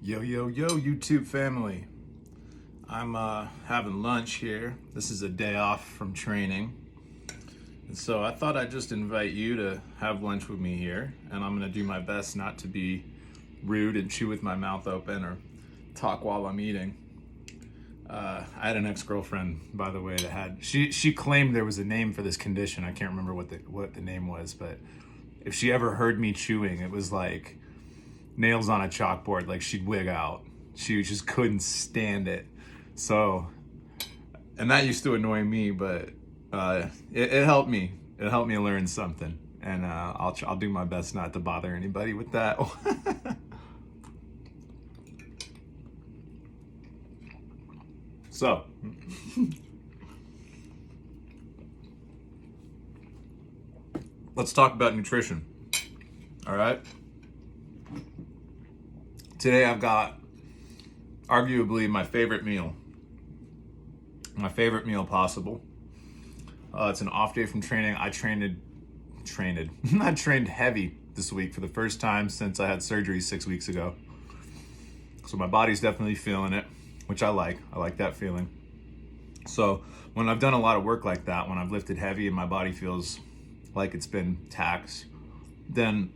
Yo, yo, yo, YouTube family. I'm having lunch here. This is a day off from training. And so I thought I'd just invite you to have lunch with me here. And I'm going to do my best not to be rude and chew with my mouth open or talk while I'm eating. I had an ex-girlfriend, by the way, that had, she claimed there was a name for this condition. I can't remember what the name was, but if she ever heard me chewing, it was like nails on a chalkboard, like she'd wig out. She just couldn't stand it. So, and that used to annoy me, but it helped me. It helped me learn something, and I'll do my best not to bother anybody with that. So, let's talk about nutrition. All right. Today I've got arguably my favorite meal possible. It's an off day from training. I trained I trained heavy this week for the first time since I had surgery 6 weeks ago. So my body's definitely feeling it, which I like that feeling. So when I've done a lot of work like that, when I've lifted heavy and my body feels like it's been taxed, then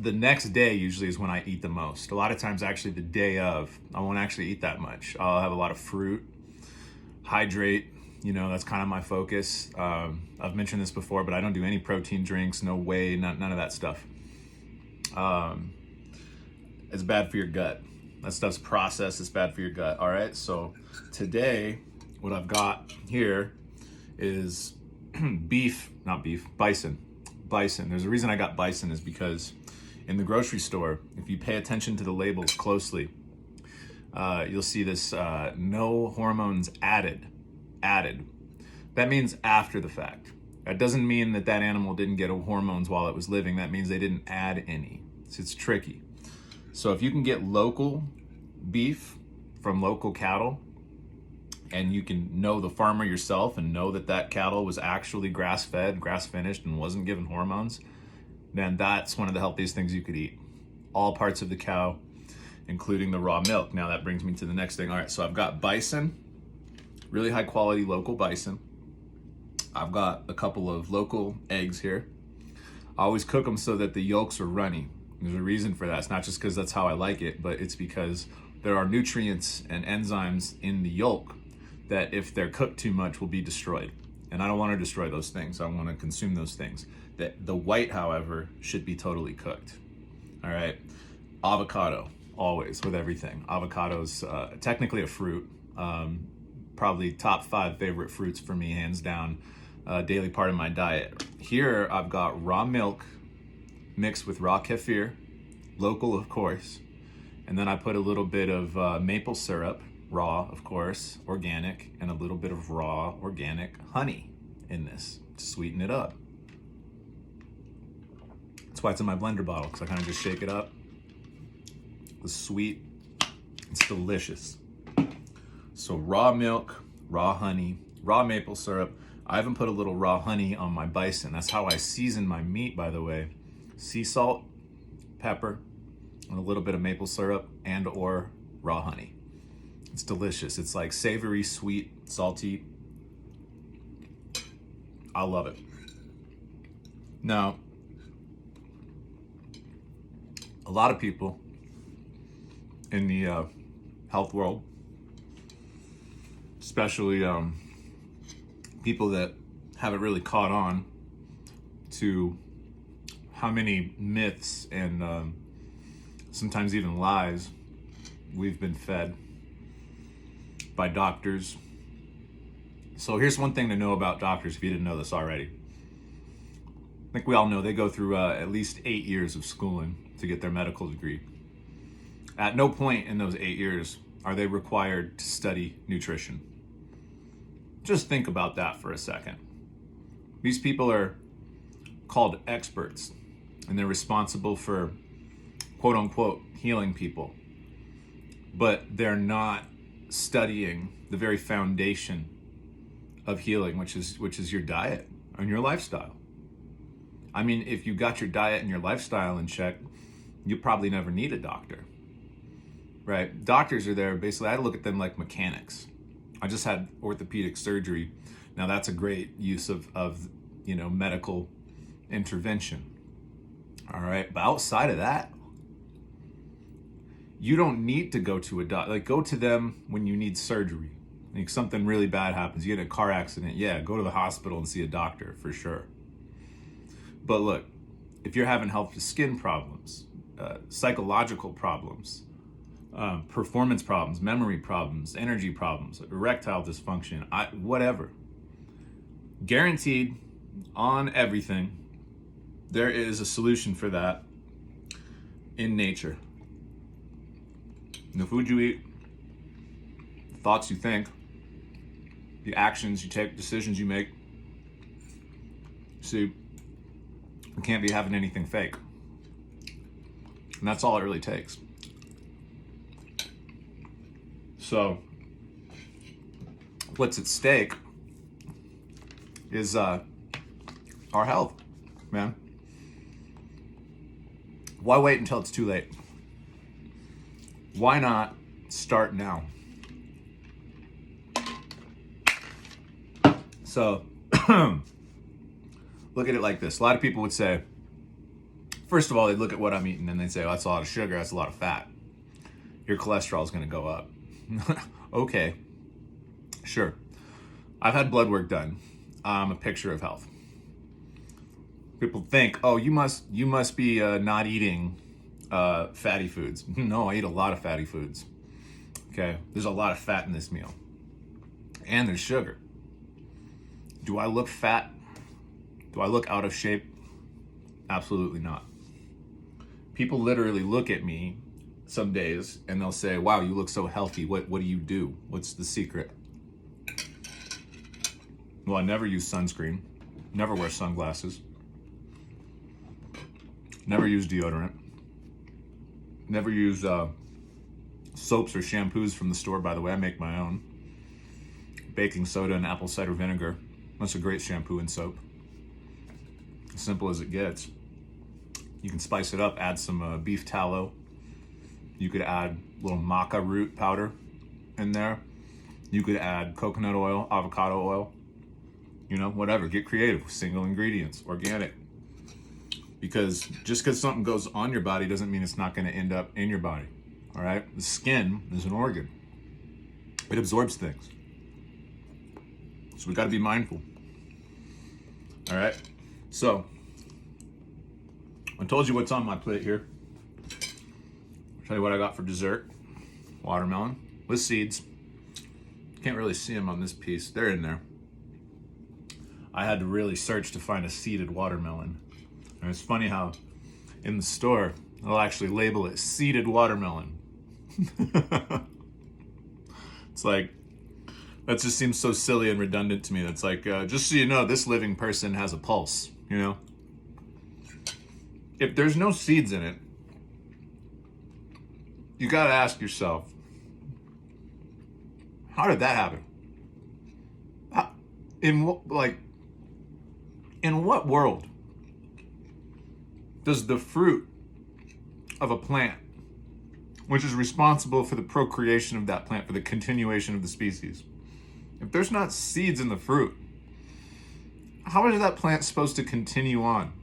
the next day usually is when I eat the most. A lot of times actually the day of, I won't actually eat that much. I'll have a lot of fruit, hydrate, that's kind of my focus. I've mentioned this before, but I don't do any protein drinks, no whey, none of that stuff. It's bad for your gut. That stuff's processed, it's bad for your gut, all right? So today, what I've got here is bison. Bison. There's a reason I got bison is because in the grocery store, if you pay attention to the labels closely, you'll see this no hormones added. That means after the fact. That doesn't mean that animal didn't get hormones while it was living. That means they didn't add any. So it's tricky. So if you can get local beef from local cattle, and you can know the farmer yourself and know that cattle was actually grass-fed, grass-finished, and wasn't given hormones, then that's one of the healthiest things you could eat. All parts of the cow, including the raw milk. Now that brings me to the next thing. All right, so I've got bison, really high-quality local bison. I've got a couple of local eggs here. I always cook them so that the yolks are runny. There's a reason for that. It's not just because that's how I like it, but it's because there are nutrients and enzymes in the yolk that if they're cooked too much will be destroyed. And I don't want to destroy those things. I want to consume those things. The white, however, should be totally cooked. All right. Avocado, always with everything. Avocado's technically a fruit. Probably top 5 favorite fruits for me, hands down. Daily part of my diet. Here I've got raw milk mixed with raw kefir, local of course. And then I put a little bit of maple syrup, raw, of course, organic, and a little bit of raw organic honey in this to sweeten it up. That's why it's in my blender bottle, because I kind of just shake it up. It's sweet, it's delicious. So raw milk, raw honey, raw maple syrup. I even put a little raw honey on my bison. That's how I season my meat, by the way. Sea salt, pepper, and a little bit of maple syrup and or raw honey. It's delicious. It's like savory, sweet, salty. I love it. Now, a lot of people in the health world, especially people that haven't really caught on to how many myths and sometimes even lies we've been fed by doctors. So here's one thing to know about doctors if you didn't know this already. I think we all know they go through at least 8 years of schooling to get their medical degree. At no point in those 8 years are they required to study nutrition. Just think about that for a second. These people are called experts, and they're responsible for quote unquote healing people. But they're not studying the very foundation of healing, which is your diet and your lifestyle. I mean, if you got your diet and your lifestyle in check, you probably never need a doctor. right? Doctors are there. Basically, I had to look at them like mechanics. I just had orthopedic surgery. Now that's a great use of medical intervention. All right. But outside of that, you don't need to go to a doctor. Like, go to them when you need surgery. Like, something really bad happens. You get in a car accident. Yeah, go to the hospital and see a doctor for sure. But look, if you're having health skin problems, psychological problems, performance problems, memory problems, energy problems, erectile dysfunction, whatever, guaranteed on everything, there is a solution for that in nature. The food you eat, the thoughts you think, the actions you take, decisions you make. See, we can't be having anything fake. And that's all it really takes. So, what's at stake is our health, man. Why wait until it's too late? Why not start now? So, look at it like this. A lot of people would say, first of all, they'd look at what I'm eating and they'd say, oh, that's a lot of sugar, that's a lot of fat. Your cholesterol is going to go up. Okay, sure. I've had blood work done. I'm a picture of health. People think, oh, you must be not eating fatty foods. No, I eat a lot of fatty foods. Okay, there's a lot of fat in this meal. And there's sugar. Do I look fat? Do I look out of shape? Absolutely not. People literally look at me some days and they'll say, wow, you look so healthy. What do you do? What's the secret? Well, I never use sunscreen. Never wear sunglasses. Never use deodorant. Never use soaps or shampoos from the store, by the way. I make my own. Baking soda and apple cider vinegar. That's a great shampoo and soap. As simple as it gets. You can spice it up, add some beef tallow. You could add a little maca root powder in there. You could add coconut oil, avocado oil. Whatever. Get creative. Single ingredients, organic. Because just because something goes on your body doesn't mean it's not going to end up in your body. All right? The skin is an organ. It absorbs things. So we got to be mindful. All right? So, I told you what's on my plate here. I'll tell you what I got for dessert. Watermelon with seeds. Can't really see them on this piece. They're in there. I had to really search to find a seeded watermelon. And it's funny how in the store, they'll actually label it seeded watermelon. It's like, that just seems so silly and redundant to me. That's like, just so you know, this living person has a pulse, If there's no seeds in it, you got to ask yourself, how did that happen? In what world does the fruit of a plant, which is responsible for the procreation of that plant, for the continuation of the species, if there's not seeds in the fruit, how is that plant supposed to continue on?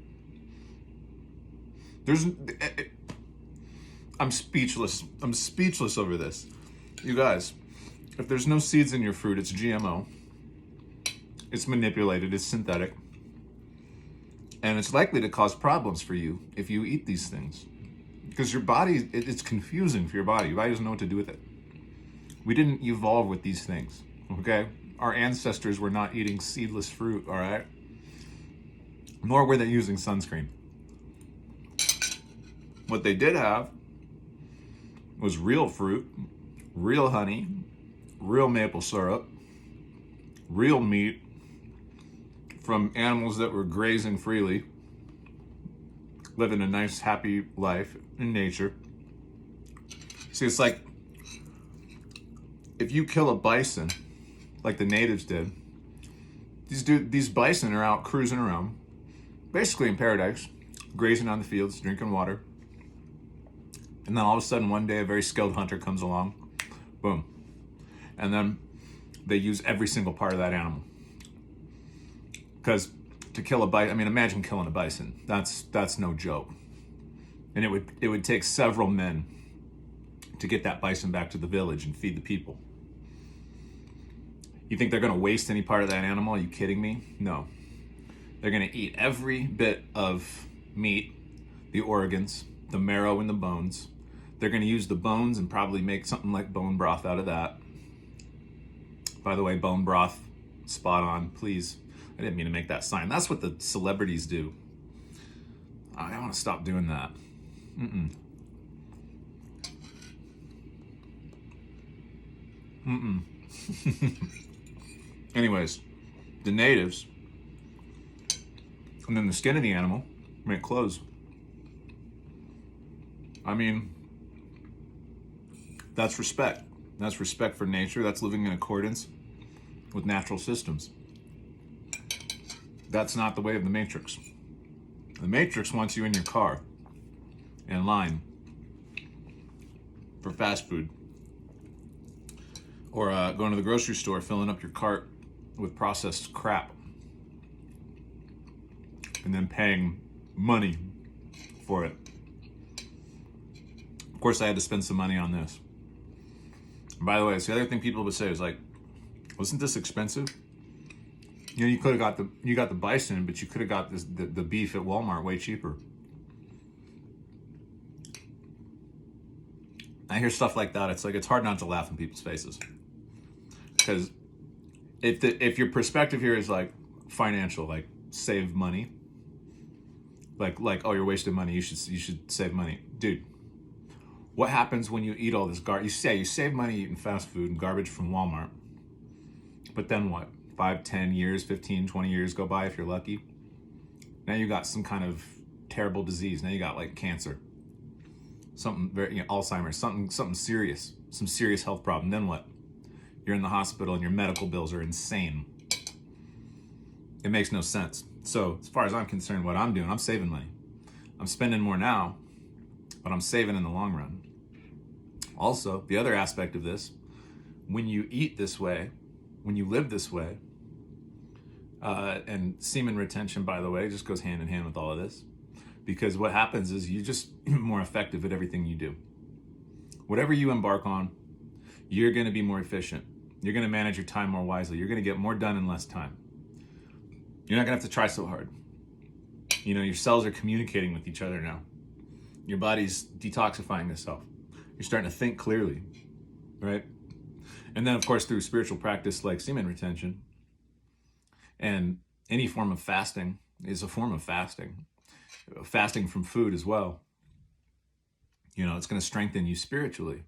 I'm speechless. I'm speechless over this. You guys, if there's no seeds in your fruit, it's GMO. It's manipulated, it's synthetic. And it's likely to cause problems for you if you eat these things. Because your body, it's confusing for your body. Your body doesn't know what to do with it. We didn't evolve with these things, okay? Our ancestors were not eating seedless fruit, all right? Nor were they using sunscreen. What they did have was real fruit, real honey, real maple syrup, real meat from animals that were grazing freely, living a nice, happy life in nature. See, it's like if you kill a bison, like the natives did, these bison are out cruising around, basically in paradise, grazing on the fields, drinking water. And then all of a sudden, one day, a very skilled hunter comes along, boom. And then they use every single part of that animal. Because to kill a bison, I mean, imagine killing a bison. That's no joke. And it would take several men to get that bison back to the village and feed the people. You think they're going to waste any part of that animal? Are you kidding me? No. They're going to eat every bit of meat, the organs, the marrow and the bones. They're going to use the bones and probably make something like bone broth out of that. By the way, bone broth, spot on, please. I didn't mean to make that sign. That's what the celebrities do. I want to stop doing that. Mm-mm. Mm-mm. Anyways, the natives, and then the skin of the animal, make clothes. I mean, that's respect. That's respect for nature. That's living in accordance with natural systems. That's not the way of the Matrix. The Matrix wants you in your car, in line, for fast food. Or going to the grocery store, filling up your cart with processed crap. And then paying money for it. Of course, I had to spend some money on this. And by the way, it's the other thing people would say is like, wasn't this expensive? You know, you could have got the bison, but you could have got the beef at Walmart way cheaper. I hear stuff like that. It's like, it's hard not to laugh in people's faces. Because if your perspective here is like financial, like save money, like oh, you're wasting money, you should save money, dude. What happens when you eat all this garbage? You save money eating fast food and garbage from Walmart, but then what? 5, 10 years, 15, 20 years go by if you're lucky. Now you got some kind of terrible disease. Now you got like cancer, something very, Alzheimer's, something serious, some serious health problem. Then what? You're in the hospital and your medical bills are insane. It makes no sense. So as far as I'm concerned, what I'm doing, I'm saving money. I'm spending more now, but I'm saving in the long run. Also, the other aspect of this, when you eat this way, when you live this way, and semen retention, by the way, just goes hand in hand with all of this, because what happens is you're just more effective at everything you do. Whatever you embark on, you're going to be more efficient. You're going to manage your time more wisely. You're going to get more done in less time. You're not going to have to try so hard. You know, your cells are communicating with each other now. Your body's detoxifying itself. You're starting to think clearly, right? And then, of course, through spiritual practice like semen retention and any form of fasting is a form of fasting. Fasting from food as well. You know, it's going to strengthen you spiritually,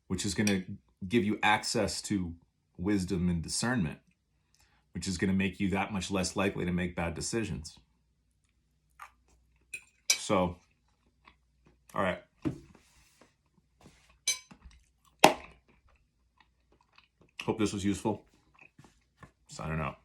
which is going to give you access to wisdom and discernment, which is going to make you that much less likely to make bad decisions. So, all right. Hope this was useful. Signing out.